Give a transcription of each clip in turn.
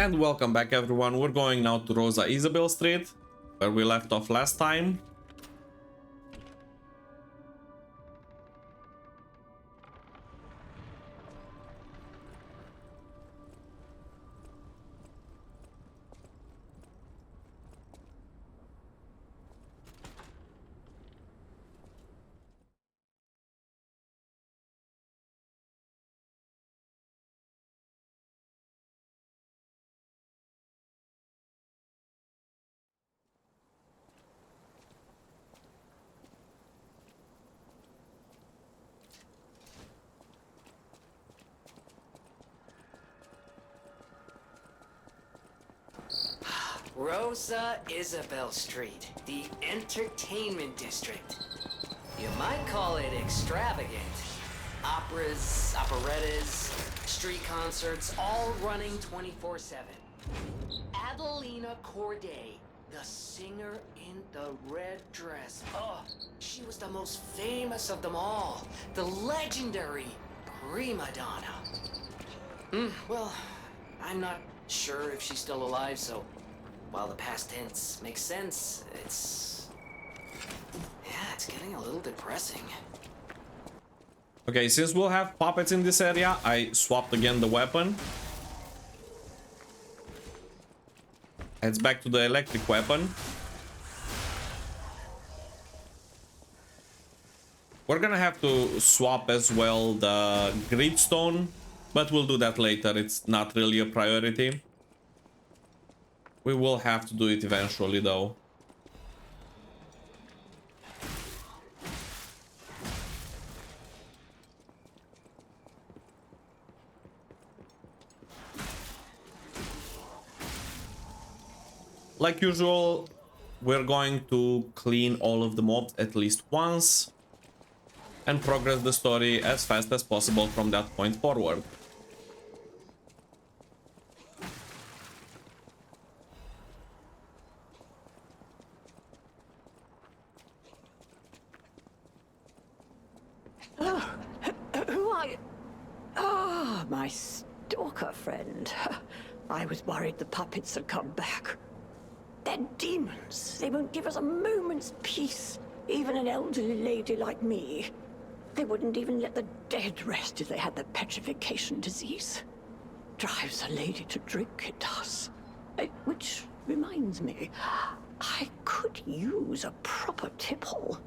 And welcome back everyone, we're going now to Rosa Isabel Street, where we left off last time. Rosa Isabel Street, the entertainment district. You might call it extravagant. Operas, operettas, street concerts, all running 24/7. Adelina Corday, the singer in the red dress. Oh, she was the most famous of them all. The legendary prima donna. Well, I'm not sure if she's still alive, so while the past tense makes sense, it's getting a little depressing. Okay, since we'll have puppets in this area, I swapped again the weapon. Heads back to the electric weapon. We're gonna have to swap as well the gridstone, but we'll do that later. It's not really a priority. We will have to do it eventually, though. Like usual, we're going to clean all of the mobs at least once and progress the story as fast as possible from that point forward. My stalker friend. I was worried the puppets had come back. They're demons. They won't give us a moment's peace. Even an elderly lady like me. They wouldn't even let the dead rest if they had the petrification disease. Drives a lady to drink, it does. Which reminds me, I could use a proper tipple.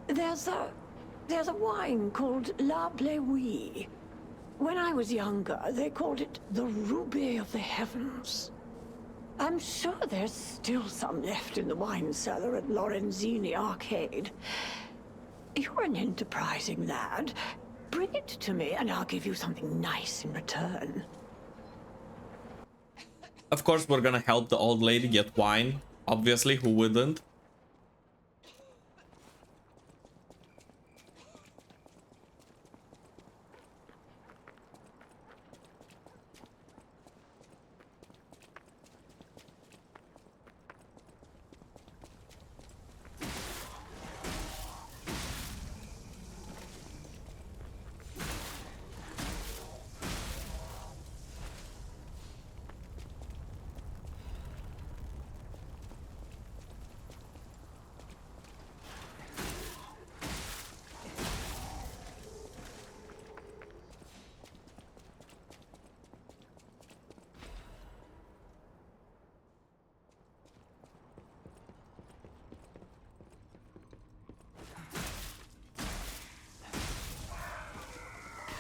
There's a wine called La Bleuie. When I was younger, they called it the Ruby of the Heavens. I'm sure there's still some left in the wine cellar at Lorenzini Arcade. You're an enterprising lad. Bring it to me and I'll give you something nice in return. Of course, we're gonna help the old lady get wine. Obviously, who wouldn't?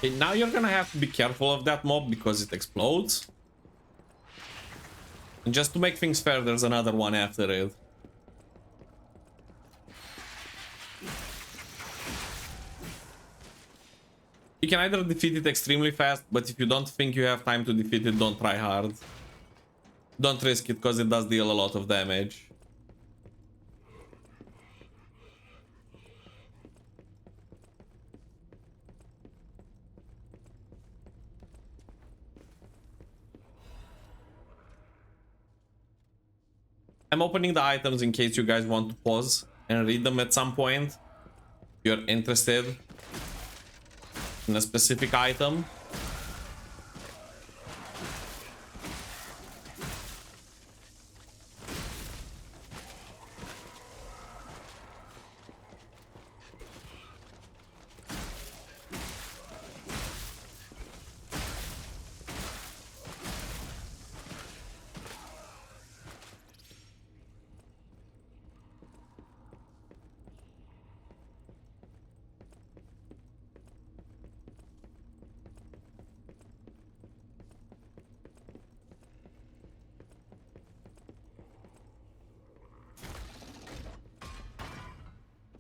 Okay, now you're gonna have to be careful of that mob because it explodes. And just to make things fair, there's another one after it. You can either defeat it extremely fast, but if you don't think you have time to defeat it, don't try hard. Don't risk it because it does deal a lot of damage. I'm opening the items in case you guys want to pause and read them at some point. If you're interested in a specific item.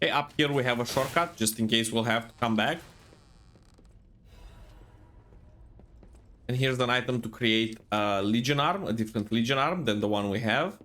Okay, up here we have a shortcut, just in case we'll have to come back. And here's an item to create a Legion arm, a different Legion arm than the one we have.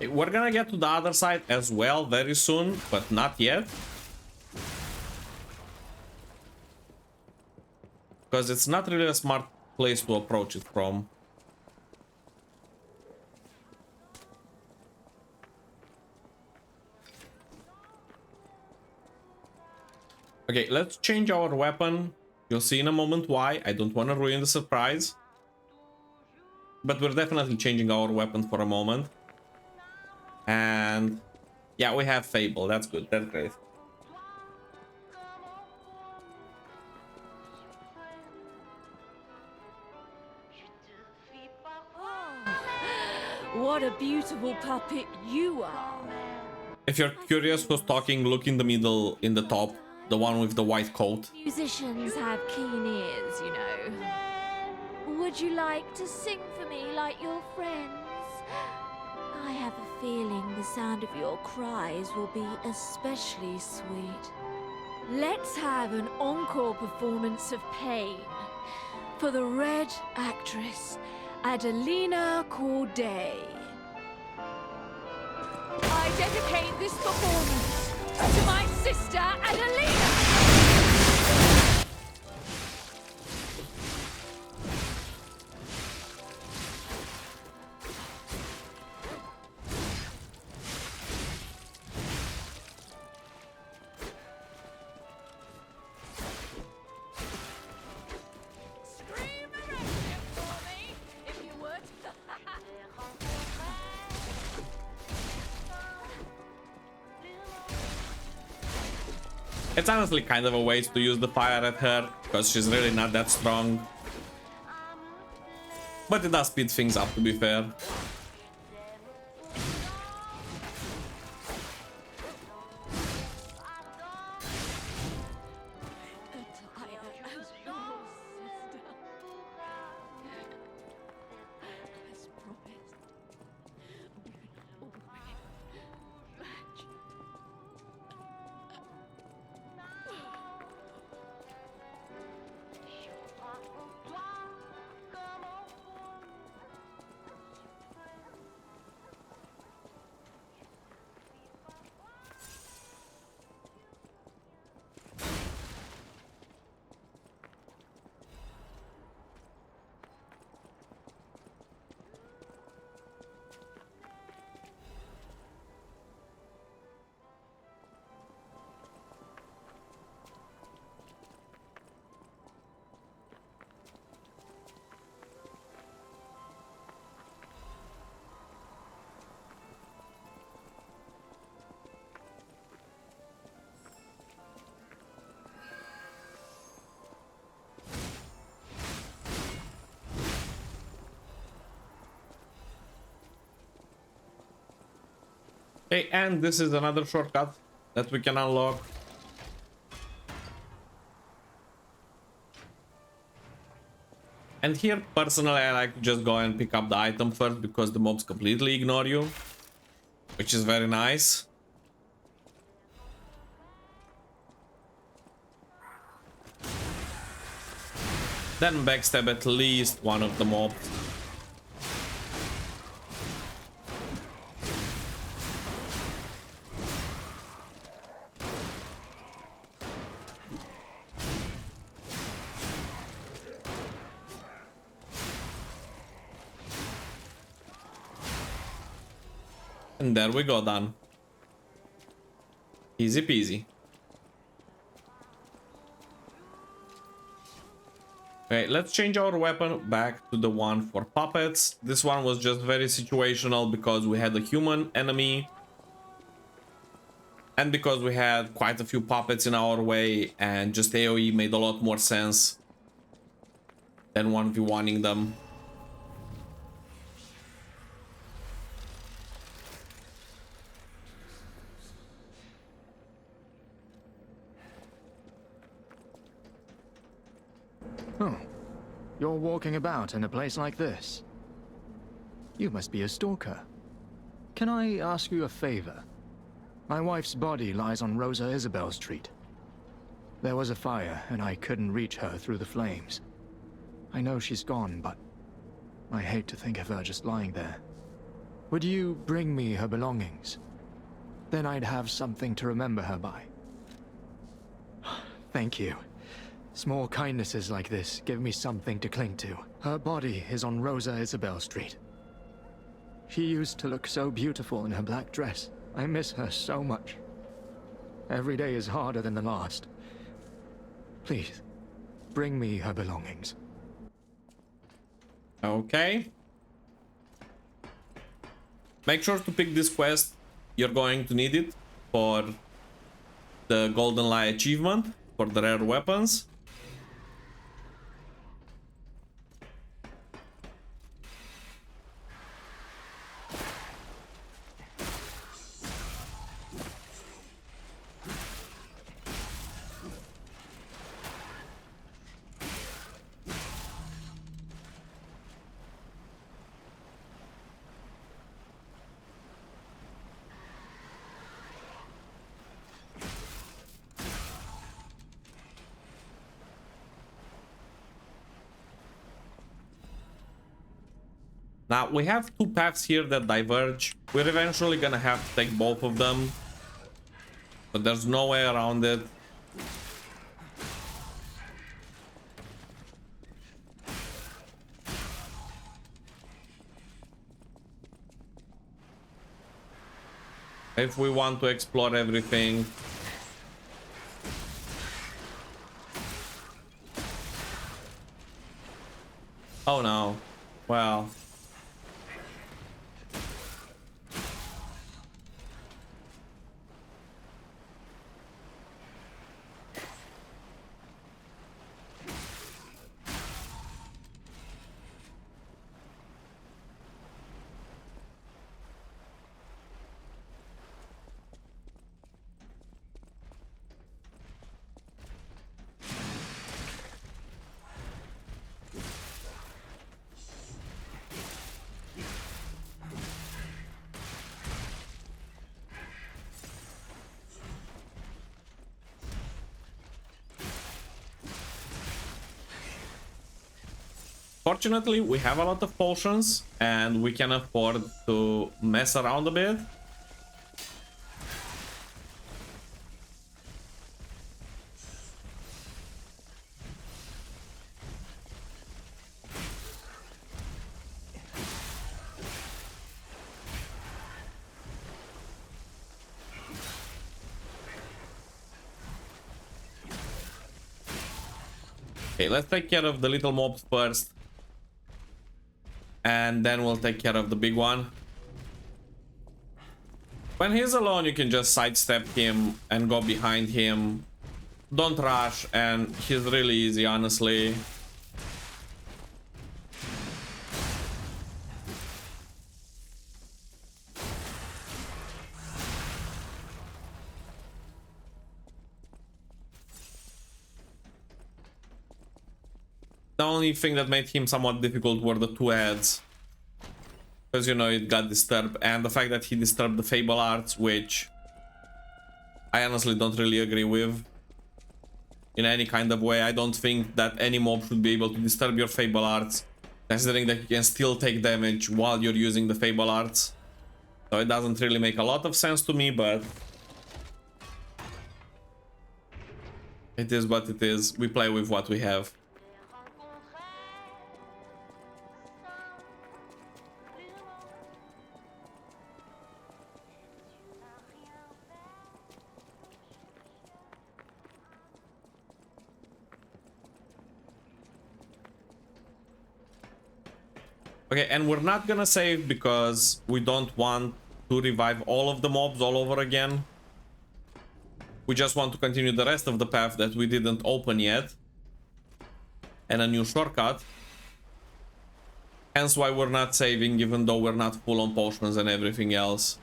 We're gonna get to the other side as well very soon, but not yet. Because it's not really a smart place to approach it from. Okay, let's change our weapon. You'll see in a moment why. I don't want to ruin the surprise. But we're definitely changing our weapon for a moment. And yeah, we have Fable. That's good. That's great. What a beautiful puppet you are. If you're curious who's talking, look in the middle, in the top, the one with the white coat. Musicians have keen ears, you know. Would you like to sing for me like your friends? I have a feeling the sound of your cries will be especially sweet. Let's have an encore performance of Pain for the Red Actress, Adelina Corday. I dedicate this performance to my sister, Adelina! It's honestly kind of a waste to use the fire at her, because she's really not that strong. But it does speed things up, to be fair. Okay, and this is another shortcut that we can unlock. And here, personally, I like to just go and pick up the item first, because the mobs completely ignore you, which is very nice. Then backstab at least one of the mobs. And there we go, done. Easy peasy. Okay, let's change our weapon back to the one for puppets. This one was just very situational because we had a human enemy. And because we had quite a few puppets in our way, and just AoE made a lot more sense than 1v1ing them. Oh, you're walking about in a place like this. You must be a stalker. Can I ask you a favor? My wife's body lies on Rosa Isabel Street. There was a fire, and I couldn't reach her through the flames. I know she's gone, but I hate to think of her just lying there. Would you bring me her belongings? Then I'd have something to remember her by. Thank you. Small kindnesses like this give me something to cling to. Her body is on Rosa Isabel Street. She used to look so beautiful in her black dress. I miss her so much. Every day is harder than the last. Please, bring me her belongings. Okay. Make sure to pick this quest. You're going to need it for the Golden Lie achievement, for the rare weapons. Now, we have two paths here that diverge. We're eventually gonna have to take both of them, but there's no way around it. If we want to explore everything. Oh no. Well. Fortunately, we have a lot of potions and we can afford to mess around a bit. Okay, let's take care of the little mobs first. And then we'll take care of the big one. When he's alone, you can just sidestep him and go behind him. Don't rush, and he's really easy, honestly. The only thing that made him somewhat difficult were the two heads. Because, you know, it got disturbed. And the fact that he disturbed the Fable Arts, which I honestly don't really agree with. In any kind of way, I don't think that any mob should be able to disturb your Fable Arts. Considering that you can still take damage while you're using the Fable Arts. So it doesn't really make a lot of sense to me, but... it is what it is. We play with what we have. Okay, and we're not gonna save because we don't want to revive all of the mobs all over again. We just want to continue the rest of the path that we didn't open yet. And a new shortcut. Hence why we're not saving, even though we're not full on potions and everything else.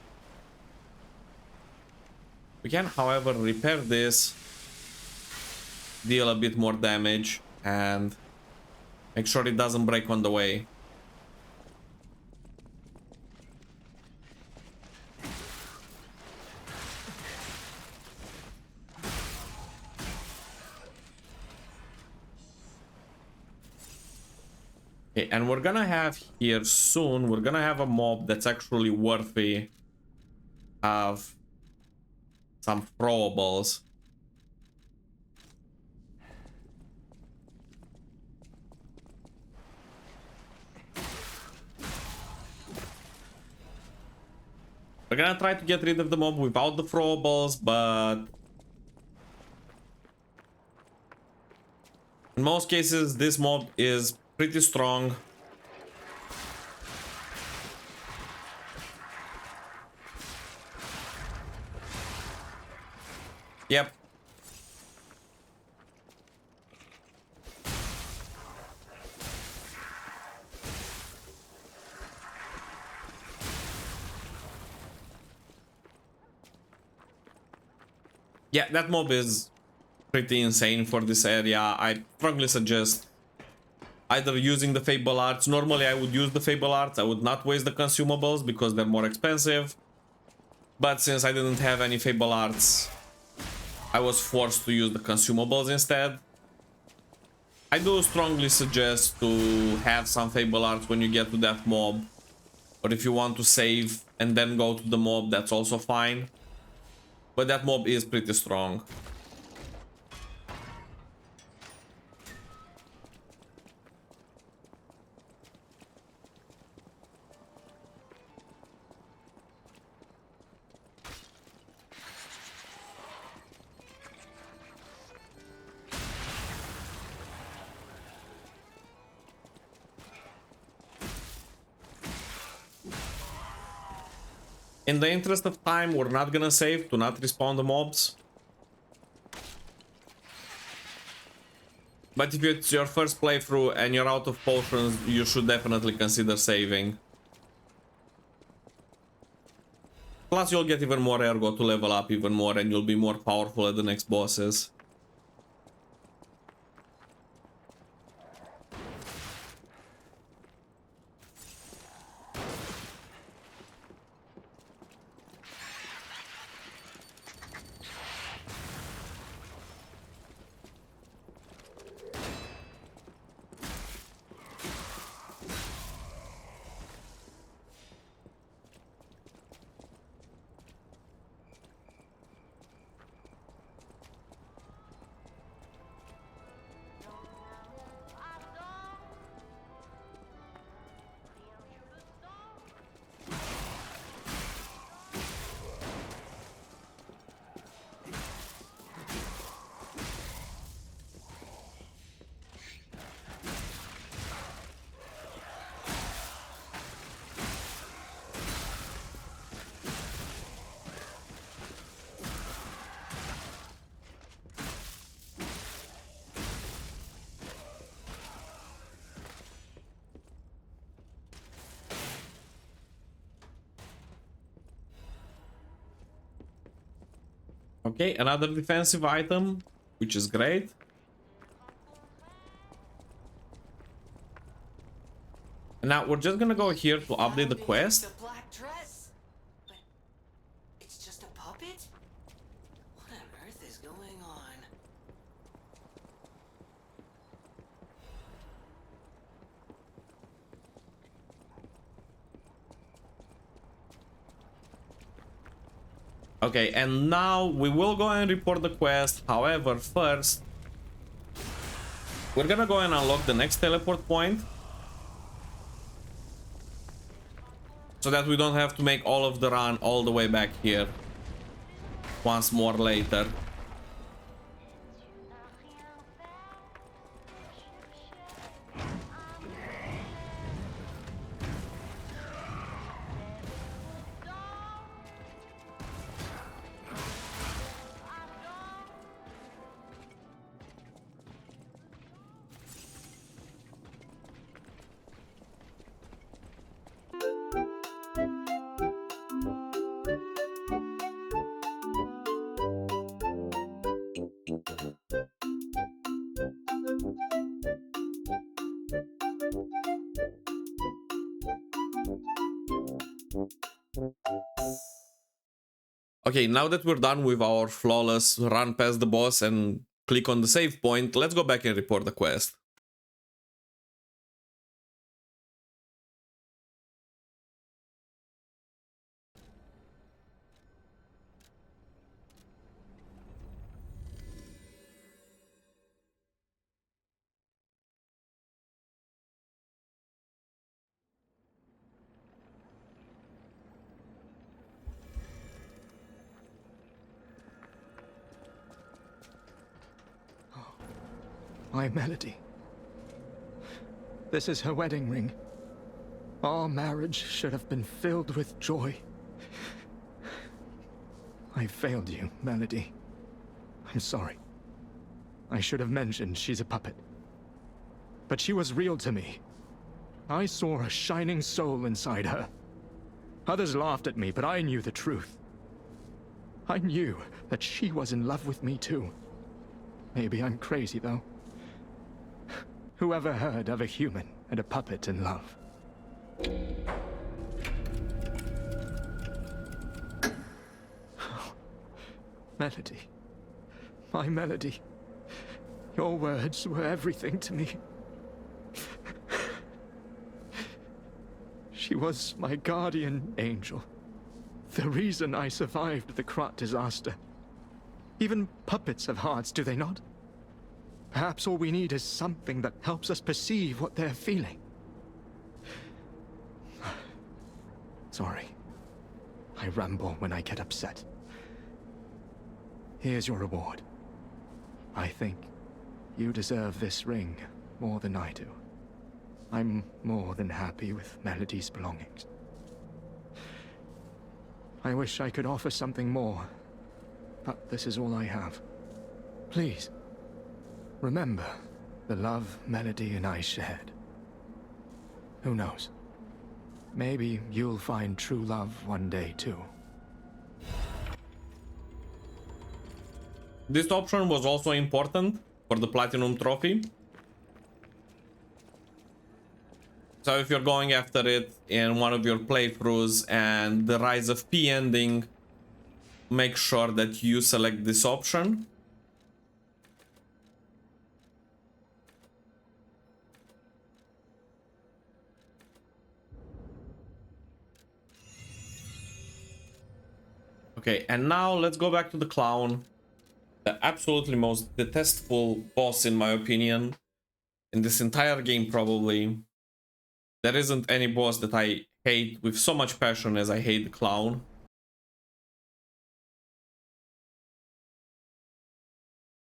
We can, however, repair this, deal a bit more damage, and make sure it doesn't break on the way. Okay, and we're gonna have here soon, we're gonna have a mob that's actually worthy of some throwables. We're gonna try to get rid of the mob without the throwables, but in most cases this mob is pretty strong. Yep. Yeah, that mob is pretty insane for this area. I strongly suggest either using the Fable Arts. Normally I would use the Fable Arts. I would not waste the consumables because they're more expensive. But since I didn't have any Fable Arts, I was forced to use the consumables instead. I do strongly suggest to have some Fable Arts when you get to that mob. Or if you want to save and then go to the mob, that's also fine. But that mob is pretty strong. In the interest of time, we're not gonna save to not respawn the mobs. But if it's your first playthrough and you're out of potions, you should definitely consider saving. Plus you'll get even more ergo to level up even more and you'll be more powerful at the next bosses. Okay, another defensive item, which is great. And now we're just gonna go here to update the quest. The black dress. But it's just a puppet? What on earth is going on? Okay, and now we will go and report the quest. However, first, we're gonna go and unlock the next teleport point. So that we don't have to make all of the run all the way back here once more later. Okay, now that we're done with our flawless run past the boss and click on the save point, let's go back and report the quest. My Melody. This is her wedding ring. Our marriage should have been filled with joy. I failed you, Melody. I'm sorry. I should have mentioned she's a puppet. But she was real to me. I saw a shining soul inside her. Others laughed at me, but I knew the truth. I knew that she was in love with me too. Maybe I'm crazy, though. Whoever heard of a human and a puppet in love? Oh, Melody. My Melody. Your words were everything to me. She was my guardian angel. The reason I survived the Krat disaster. Even puppets have hearts, do they not? Perhaps all we need is something that helps us perceive what they're feeling. Sorry. I ramble when I get upset. Here's your reward. I think you deserve this ring more than I do. I'm more than happy with Melody's belongings. I wish I could offer something more, but this is all I have. Please. Remember the love Melody and I shared. Who knows? Maybe you'll find true love one day too. This option was also important for the Platinum Trophy. So if you're going after it in one of your playthroughs and the Rise of P ending, make sure that you select this option. Okay, and now let's go back to the clown. The absolutely most detestable boss in my opinion. In this entire game probably. There isn't any boss that I hate with so much passion as I hate the clown.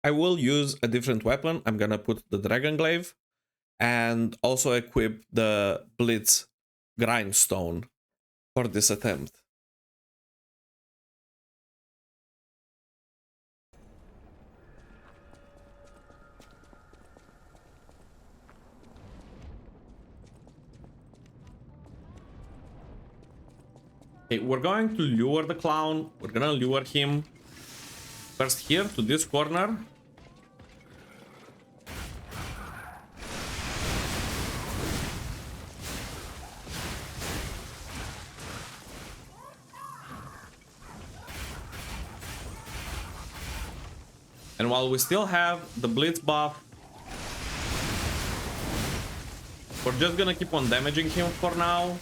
I will use a different weapon. I'm gonna put the Dragon Glaive and also equip the Blitz Grindstone for this attempt. Okay, we're going to lure the clown. We're gonna lure him first here to this corner. And while we still have the Blitz buff, we're just gonna keep on damaging him for now.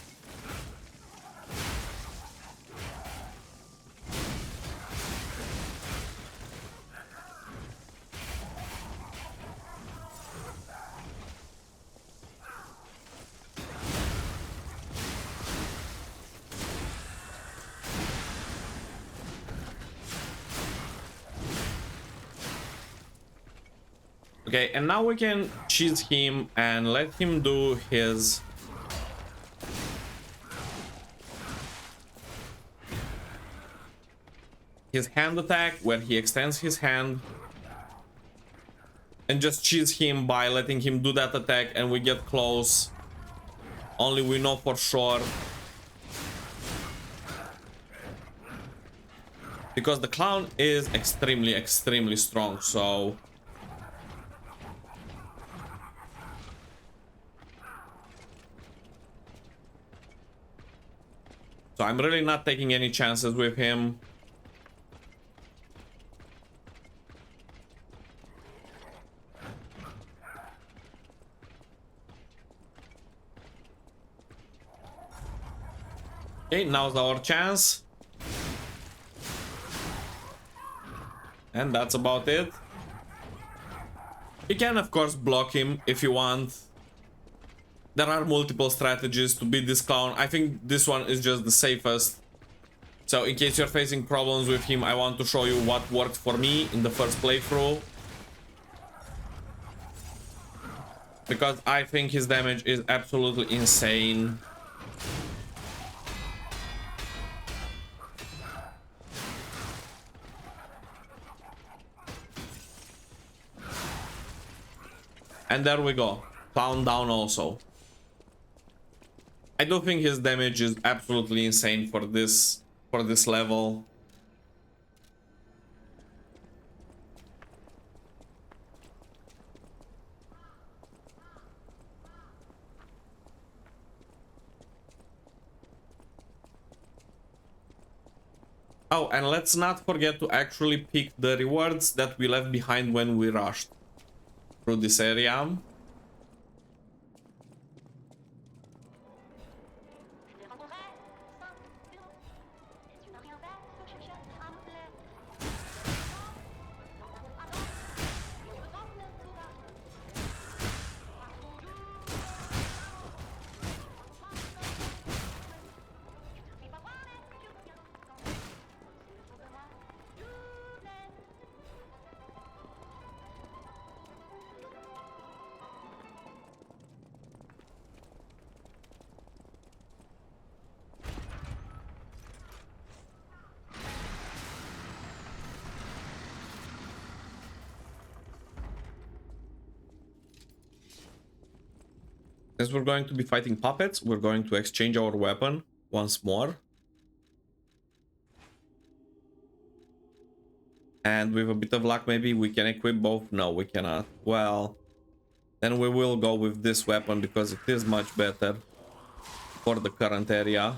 Okay, and now we can cheese him and let him do his hand attack where he extends his hand and just cheese him by letting him do that attack, and we get close. Only we know for sure. Because the clown is extremely strong, so I'm really not taking any chances with him. Okay, now's our chance. And that's about it. You can of course block him if you want. There are multiple strategies to beat this clown. I think this one is just the safest. So in case you're facing problems with him, I want to show you what worked for me in the first playthrough. Because I think his damage is absolutely insane. And there we go. Clown down also. I do think his damage is absolutely insane for this level. Oh, and let's not forget to actually pick the rewards that we left behind when we rushed through this area. Since we're going to be fighting puppets, we're going to exchange our weapon once more. And with a bit of luck, maybe we can equip both. No, we cannot. Well, then we will go with this weapon because it is much better for the current area.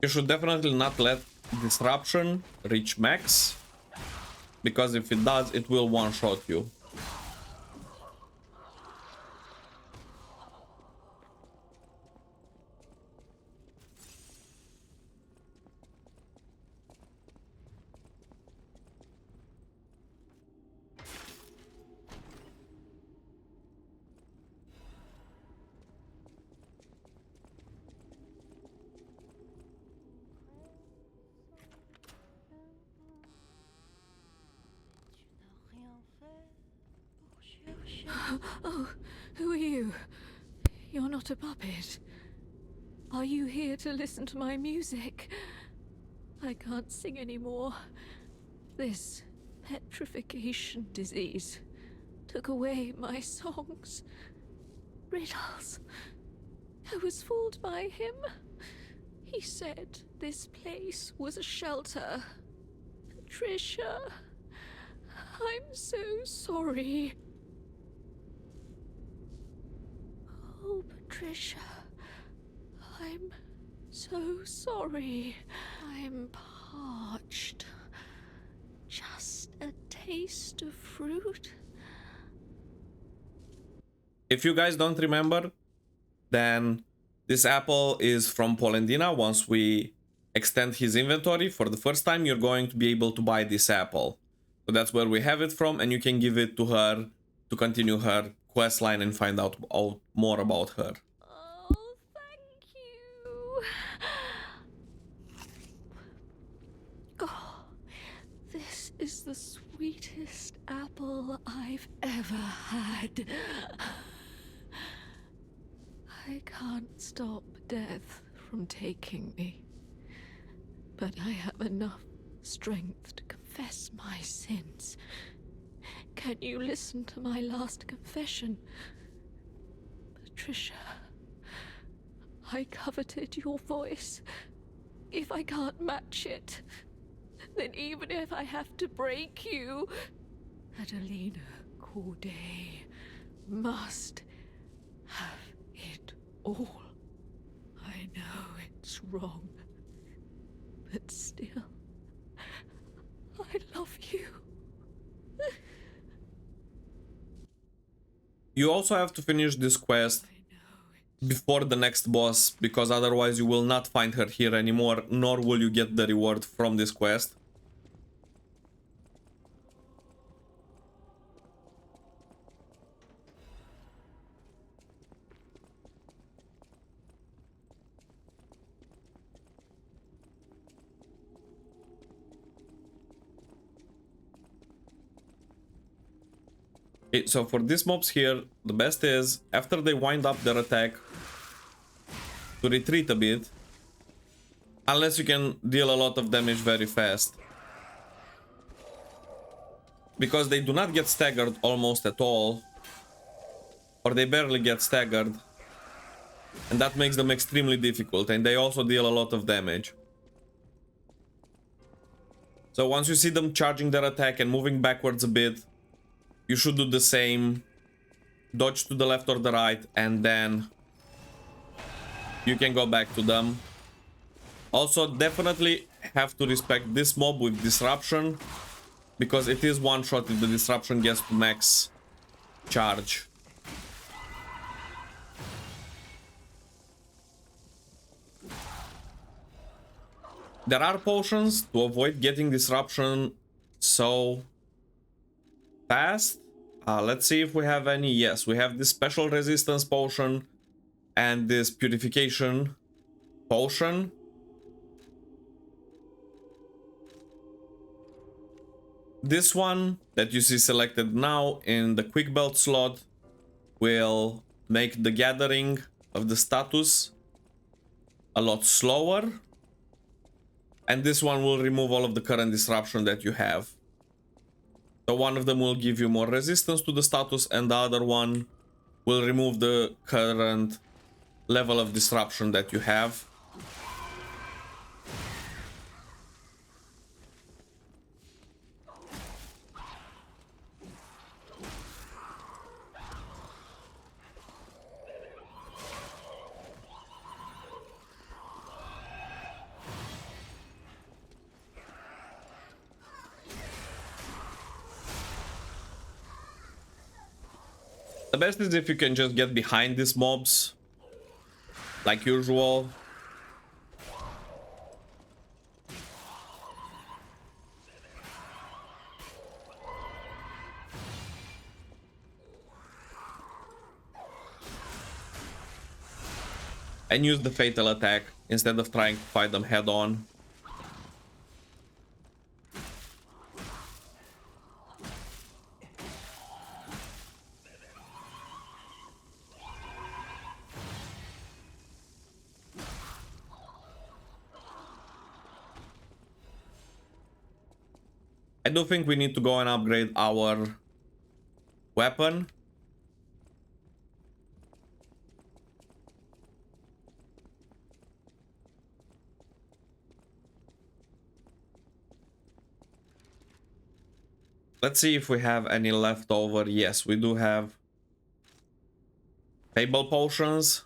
You should definitely not let disruption reach max, because if it does, it will one-shot you. Oh, who are you? You're not a puppet. Are you here to listen to my music? I can't sing anymore. This petrification disease took away my songs. Riddles. I was fooled by him. He said this place was a shelter. Patricia, I'm so sorry. Oh, Patricia, I'm so sorry. I'm parched. Just a taste of fruit. If you guys don't remember, then this apple is from Polendina. Once we extend his inventory for the first time, you're going to be able to buy this apple. So that's where we have it from, and you can give it to her to continue her quest line and find out more about her. Oh, thank you. Oh, this is the sweetest apple I've ever had. I can't stop death from taking me, but I have enough strength to confess my sins Can you listen to my last confession? Patricia, I coveted your voice. If I can't match it, then even if I have to break you, Adelina Corday must have it all. I know it's wrong, but still, I love you. You also have to finish this quest before the next boss, because otherwise you will not find her here anymore, nor will you get the reward from this quest. Okay, so for these mobs here, the best is, after they wind up their attack, to retreat a bit, unless you can deal a lot of damage very fast. Because they do not get staggered almost at all, or they barely get staggered, and that makes them extremely difficult, and they also deal a lot of damage. So once you see them charging their attack and moving backwards a bit, you should do the same, dodge to the left or the right, and then you can go back to them. Also, definitely have to respect this mob with disruption, because it is one shot if the disruption gets to max charge. There are potions to avoid getting disruption so fast. Let's see if we have any. Yes, we have this special resistance potion and this purification potion. This one that you see selected now in the quick belt slot will make the gathering of the status a lot slower, and this one will remove all of the current disruption that you have. So one of them will give you more resistance to the status, and the other one will remove the current level of disruption that you have. The best is if you can just get behind these mobs, like usual. And use the fatal attack instead of trying to fight them head on. I do think we need to go and upgrade our weapon. Let's see if we have any left over. Yes, we do have Fable potions.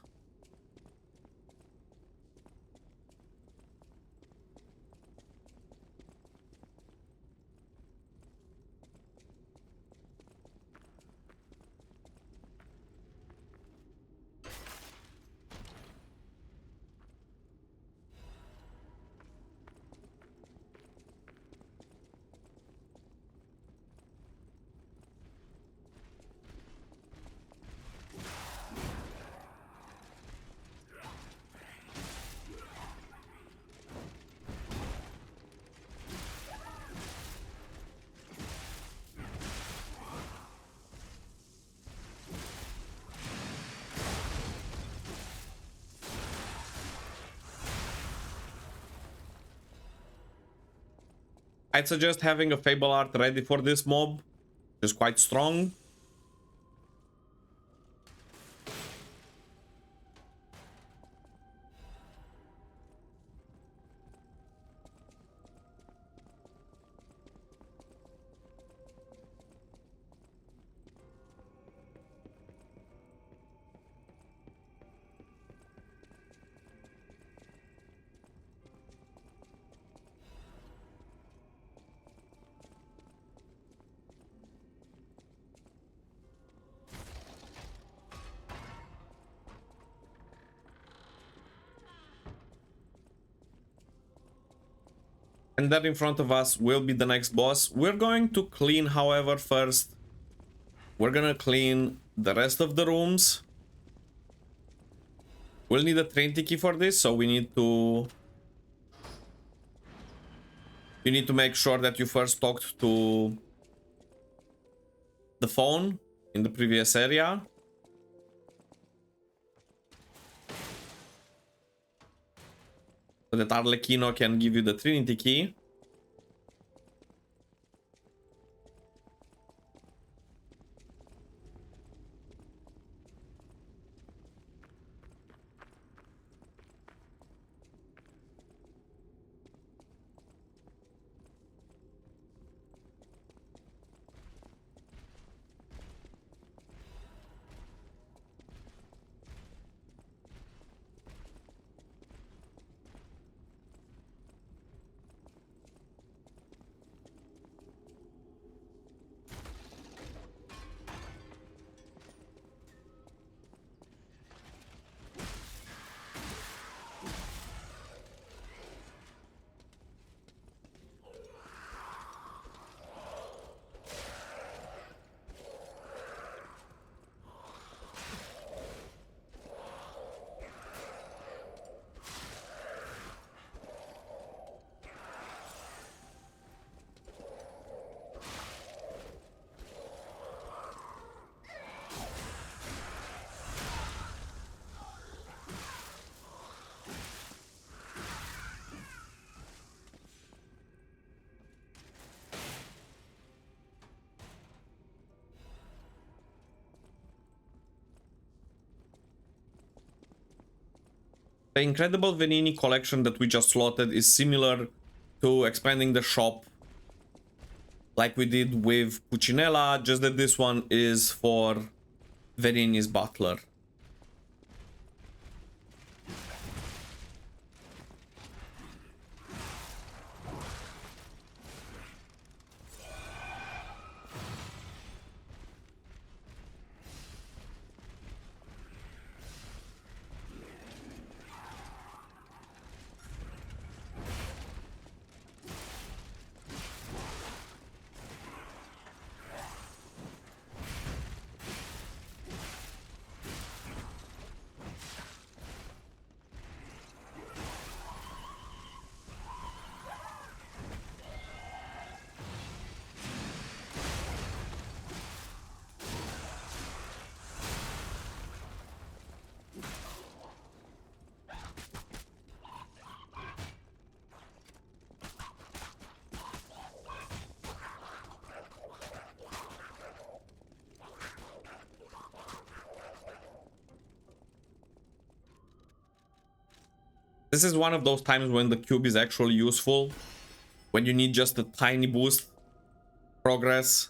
I'd suggest having a Fable art ready for this mob, is quite strong. And then in front of us will be the next boss. We're going to clean, however, first. We're gonna clean the rest of the rooms. We'll need a Trinity key for this, so we need to... You need to make sure that you first talked to the phone in the previous area. So that Arlecchino can give you the Trinity key. The incredible Venigni collection that we just slotted is similar to expanding the shop like we did with Puccinella, just that this one is for Venigni's butler. This is one of those times when the cube is actually useful, when you need just a tiny boost progress.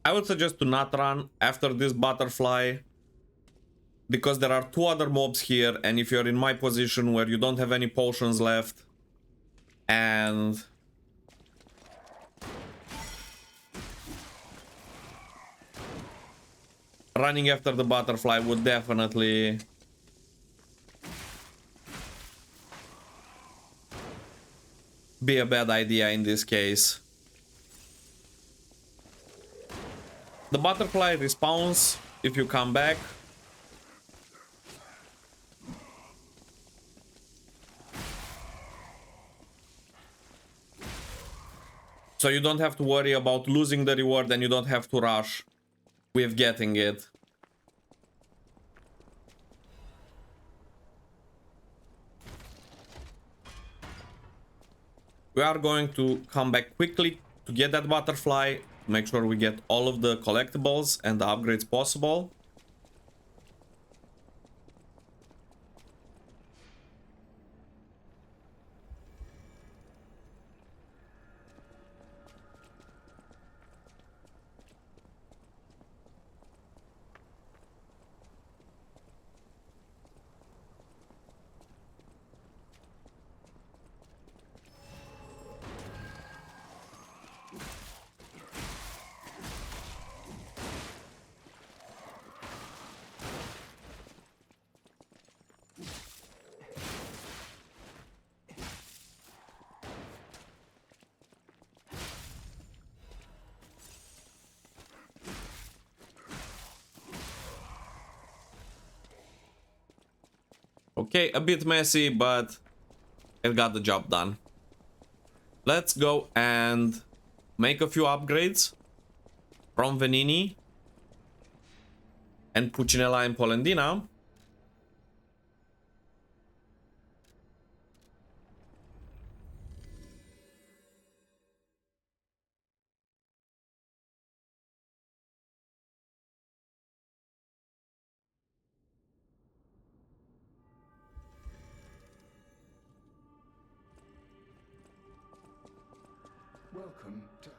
I would suggest to not run after this butterfly, because there are 2 other mobs here, and if you're in my position where you don't have any potions left and running after the butterfly would definitely be a bad idea in this case. The butterfly respawns if you come back. So you don't have to worry about losing the reward, and you don't have to rush with getting it. We are going to come back quickly to get that butterfly, make sure we get all of the collectibles and the upgrades possible. Okay, a bit messy, but it got the job done. Let's go and make a few upgrades from Venigni and Puccinella and Polendina. Welcome to...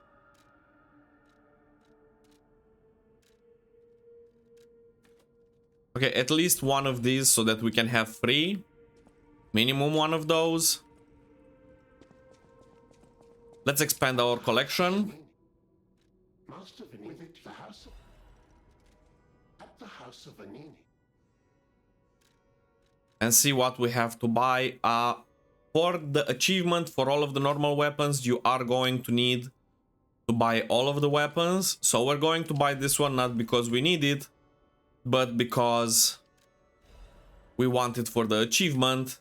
Okay, at least one of these so that we can have 3. Minimum one of those. Let's expand our collection. Master Venigni, the house of... At the house of Venigni. And see what we have to buy. For the achievement for all of the normal weapons, you are going to need to buy all of the weapons. So we're going to buy this one not because we need it, but because we want it for the achievement.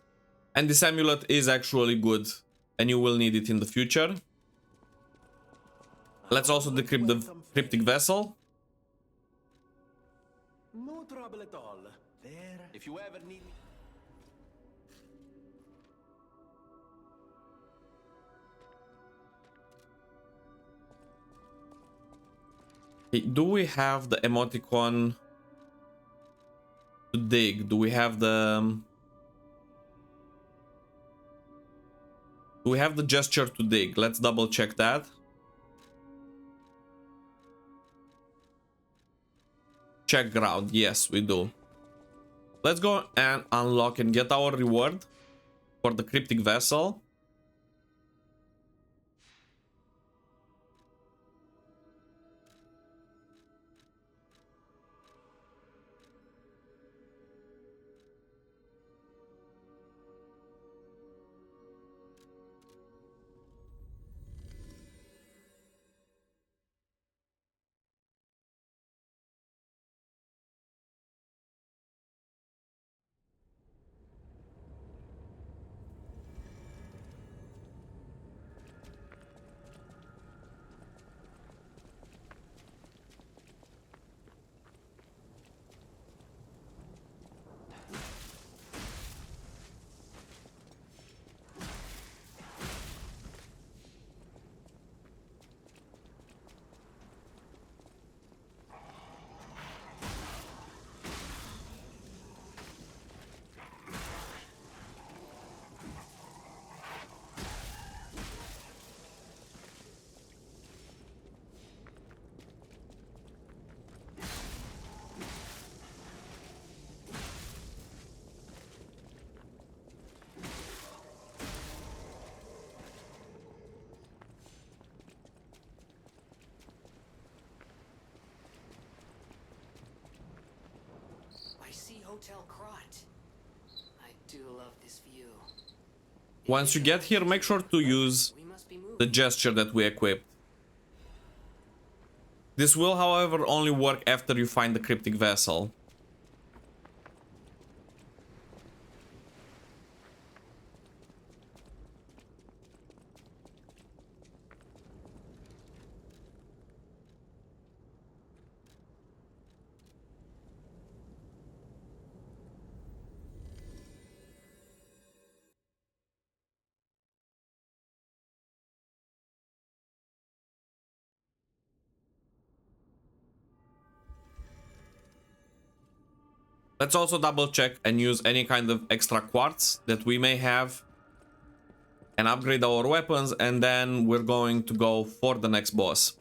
And this amulet is actually good, and you will need it in the future. Let's also decrypt the cryptic vessel. No trouble at all. There. If you ever need me. Do we have the emoticon to dig? Do we have the... Do we have the gesture to dig? Let's double check that. Check ground. Yes, we do. Let's go and unlock and get our reward for the cryptic vessel. Hotel Crot. I do love this view. Once you get here, make sure to use We must be moving. the gesture that we equipped. This will, however, only work after you find the cryptic vessel. Let's also double check and use any kind of extra quartz that we may have and upgrade our weapons, and then we're going to go for the next boss.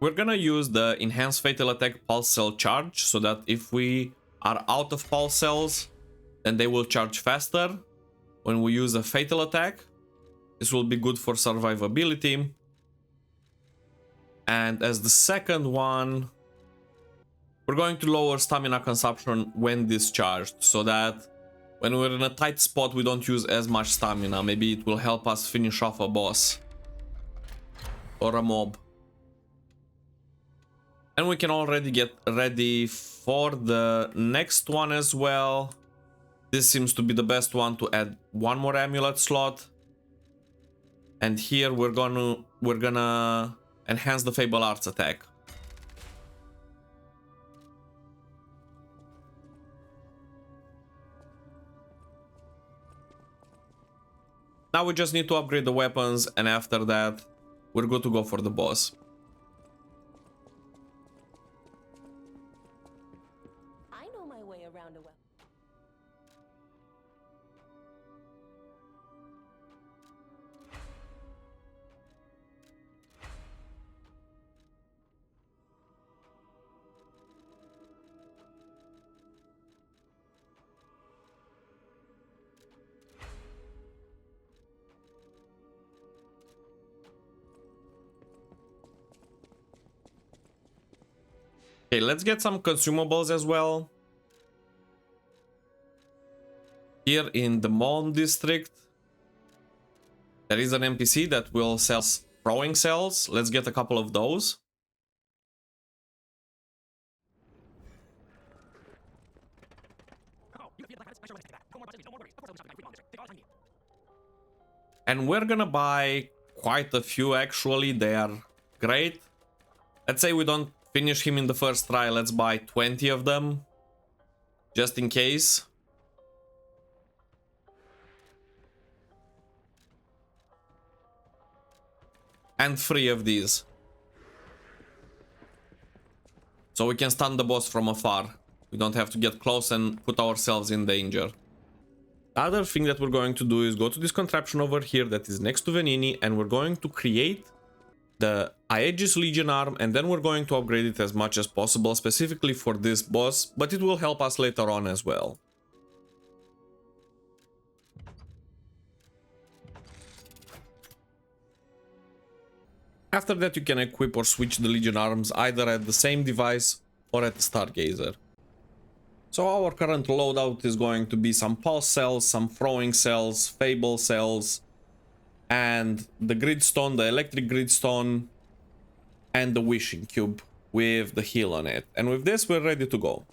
We're gonna use the enhanced fatal attack pulse cell charge so that if we are out of pulse cells, then they will charge faster when we use a fatal attack. This will be good for survivability. And as the second one, we're going to lower stamina consumption when discharged so that when we're in a tight spot we don't use as much stamina. Maybe it will help us finish off a boss or a mob. And we can already get ready for the next one as well. This seems to be the best one to add one more amulet slot. And here we're gonna enhance the Fable Arts attack. Now we just need to upgrade the weapons, and after that we're good to go for the boss. Okay, let's get some consumables as well. Here in the Mall district, there is an NPC that will sell throwing cells. Let's get a couple of those. And we're gonna buy quite a few actually. They are great. Let's say we don't finish him in the first try. Let's buy 20 of them just in case. And 3 of these. So we can stun the boss from afar. We don't have to get close and put ourselves in danger. The other thing that we're going to do is go to this contraption over here that is next to Venigni, and we're going to create the Aegis Legion arm, and then we're going to upgrade it as much as possible specifically for this boss, but it will help us later on as well. After that you can equip or switch the Legion arms either at the same device or at the Stargazer. So our current loadout is going to be some pulse cells, some throwing cells, fable cells, and the gridstone, the electric gridstone, and the wishing cube with the heal on it. And with this we're ready to go.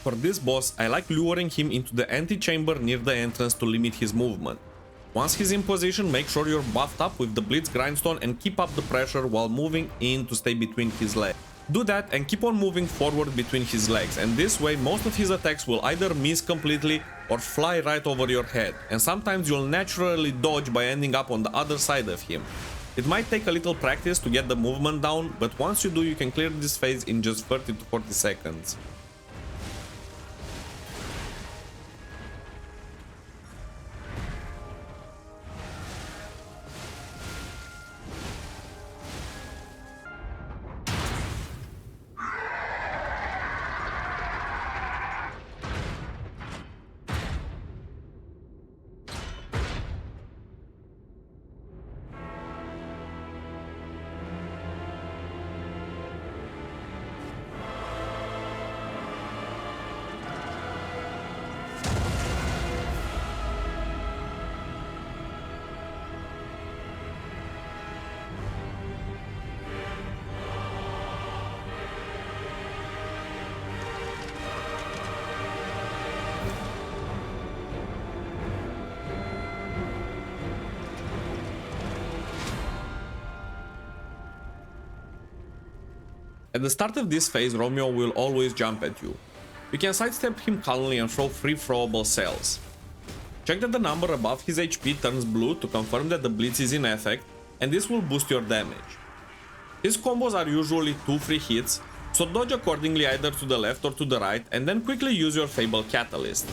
For this boss, I like luring him into the antechamber near the entrance to limit his movement. Once he's in position, make sure you're buffed up with the Blitz Grindstone and keep up the pressure while moving in to stay between his legs. Do that and keep on moving forward between his legs, and this way most of his attacks will either miss completely or fly right over your head, and sometimes you'll naturally dodge by ending up on the other side of him. It might take a little practice to get the movement down, but once you do, you can clear this phase in just 30 to 40 seconds. At the start of this phase, Romeo will always jump at you. You can sidestep him calmly and throw free throwable cells. Check that the number above his HP turns blue to confirm that the blitz is in effect, and this will boost your damage. His combos are usually 2 free hits, so dodge accordingly either to the left or to the right, and then quickly use your Fable Catalyst.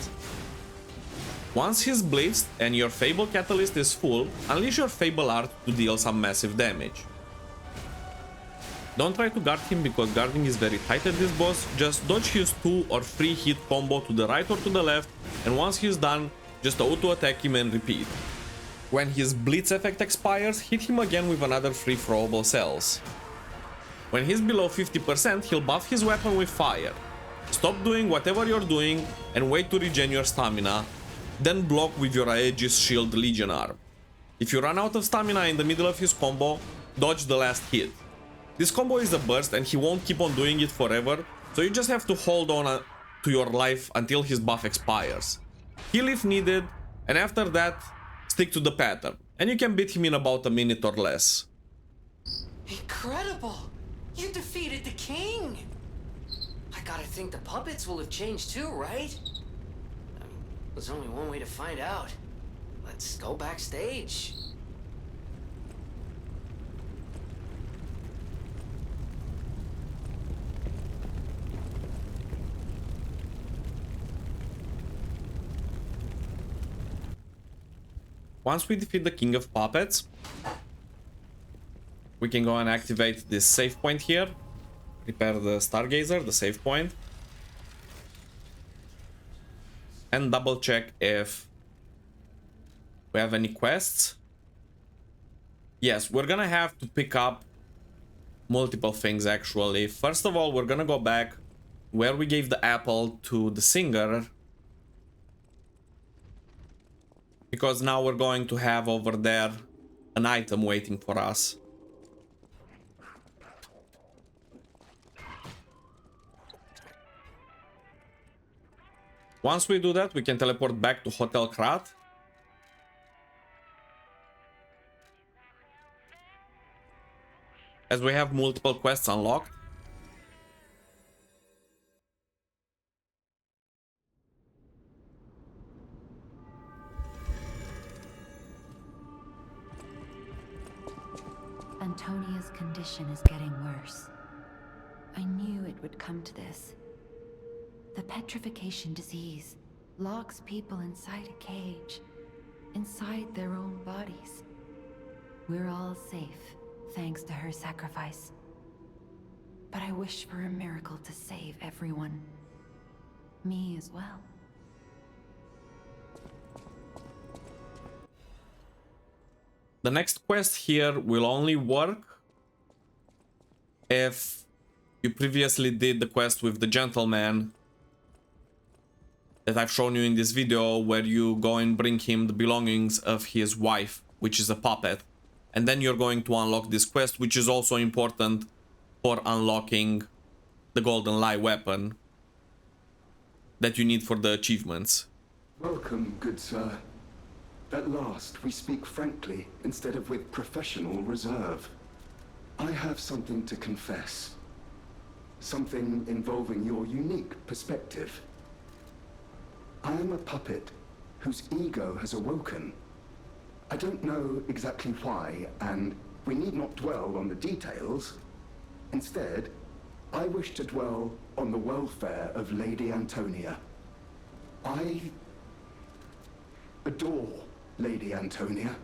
Once he's blitzed and your Fable Catalyst is full, unleash your Fable Art to deal some massive damage. Don't try to guard him because guarding is very tight at this boss, just dodge his 2 or 3 hit combo to the right or to the left, and once he's done, just auto attack him and repeat. When his blitz effect expires, hit him again with another 3 throwable cells. When he's below 50%, he'll buff his weapon with fire. Stop doing whatever you're doing and wait to regen your stamina, then block with your Aegis Shield Legion Arm. If you run out of stamina in the middle of his combo, dodge the last hit. This combo is a burst and he won't keep on doing it forever, so you just have to hold on to your life until his buff expires. Heal if needed, and after that, stick to the pattern, and you can beat him in about a minute or less. Incredible! You defeated the king! I gotta think the puppets will have changed too, right? There's only one way to find out. Let's go backstage. Once we defeat the King of Puppets, we can go and activate this save point here. Prepare the Stargazer, the save point. And double check if we have any quests. Yes, we're gonna have to pick up multiple things actually. First of all, we're gonna go back where we gave the apple to the singer, because now we're going to have over there an item waiting for us. Once we do that, we can teleport back to Hotel Krat. As we have multiple quests unlocked. Antonia's condition is getting worse. I knew it would come to this. The petrification disease locks people inside a cage, inside their own bodies. We're all safe, thanks to her sacrifice. But I wish for a miracle to save everyone. Me as well. The next quest here will only work if you previously did the quest with the gentleman that I've shown you in this video, where you go and bring him the belongings of his wife, which is a puppet. And then you're going to unlock this quest, which is also important for unlocking the Golden Lie weapon. that you need for the achievements. Welcome, good sir. At last, we speak frankly instead of with professional reserve. I have something to confess. Something involving your unique perspective. I am a puppet whose ego has awoken. I don't know exactly why, and we need not dwell on the details. Instead, I wish to dwell on the welfare of Lady Antonia. I adore Lady Antonia.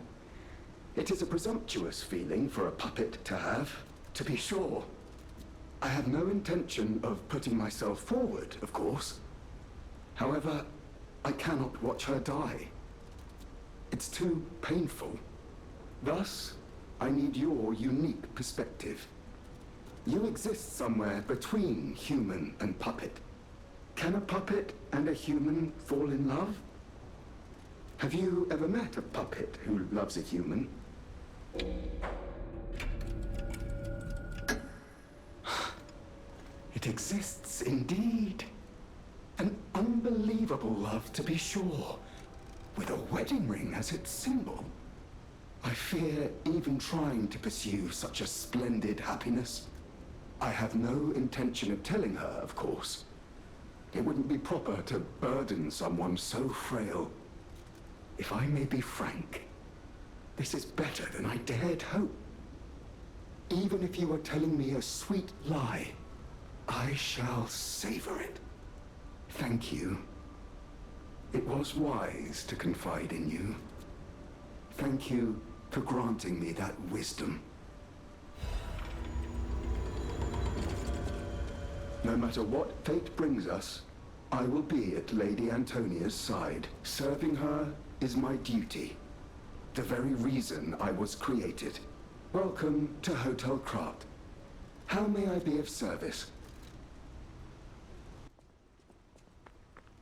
It is a presumptuous feeling for a puppet to have, to be sure. I have no intention of putting myself forward, of course. However, I cannot watch her die. It's too painful. Thus, I need your unique perspective. You exist somewhere between human and puppet. Can a puppet and a human fall in love? Have you ever met a puppet who loves a human? It exists indeed. An unbelievable love, to be sure, with a wedding ring as its symbol. I fear even trying to pursue such a splendid happiness. I have no intention of telling her, of course. It wouldn't be proper to burden someone so frail. If I may be frank, this is better than I dared hope. Even if you are telling me a sweet lie, I shall savor it. Thank you. It was wise to confide in you. Thank you for granting me that wisdom. No matter what fate brings us, I will be at Lady Antonia's side. Serving her is my duty. The very reason I was created. Welcome to Hotel Krat. How may I be of service?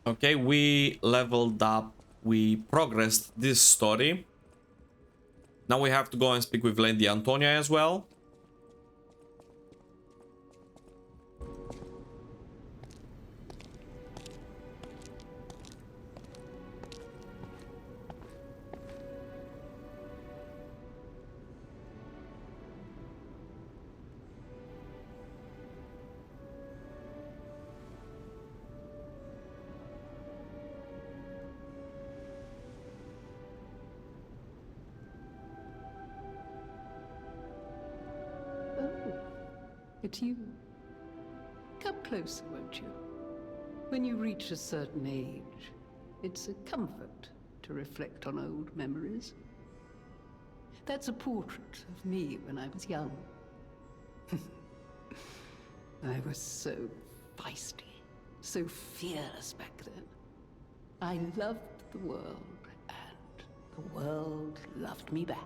Okay, we leveled up, we progressed this story. Now we have to go and speak with Lady Antonia as well. It's you. Come closer, won't you? When you reach a certain age, it's a comfort to reflect on old memories. That's a portrait of me when I was young. I was so feisty, so fierce back then. I loved the world, and the world loved me back.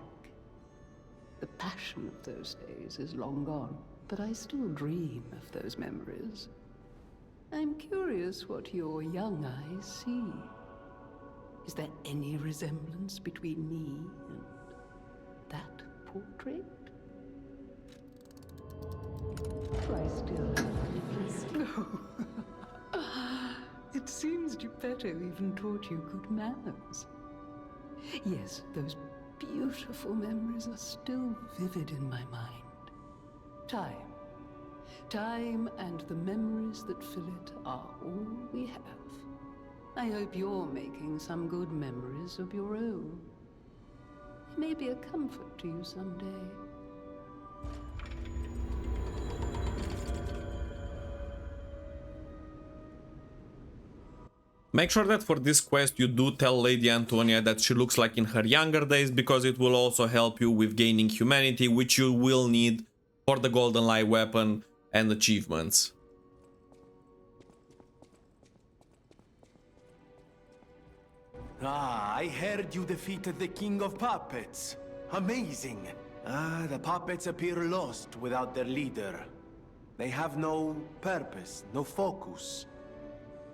The passion of those days is long gone. But I still dream of those memories. I'm curious what your young eyes see. Is there any resemblance between me and that portrait? I still have it seems Geppetto even taught you good manners. Yes, those beautiful memories are still vivid in my mind. Time and the memories that fill it are all we have. I hope you're making some good memories of your own. It may be a comfort to you someday. Make sure that for this quest you do tell Lady Antonia that she looks like in her younger days, because it will also help you with gaining humanity, which you will need for the Golden Light weapon and achievements. Ah, I heard you defeated the King of Puppets. Amazing. Ah, the puppets appear lost without their leader. They have no purpose, no focus.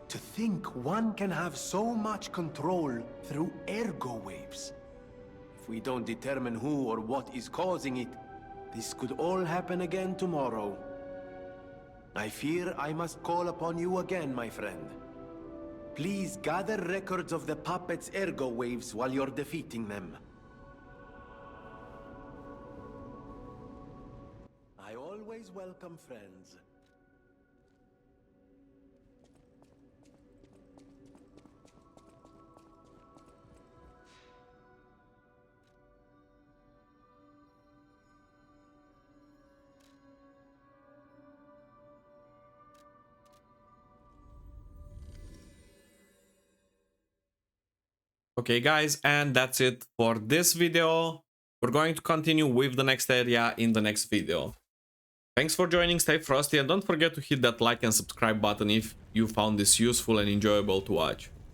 To think one can have so much control through ergo waves. If we don't determine who or what is causing it, this could all happen again tomorrow. I fear I must call upon you again, my friend. Please gather records of the puppets' ergo waves while you're defeating them. I always welcome friends. Okay guys, and that's it for this video. We're going to continue with the next area in the next video. Thanks for joining, stay frosty, and don't forget to hit that like and subscribe button if you found this useful and enjoyable to watch.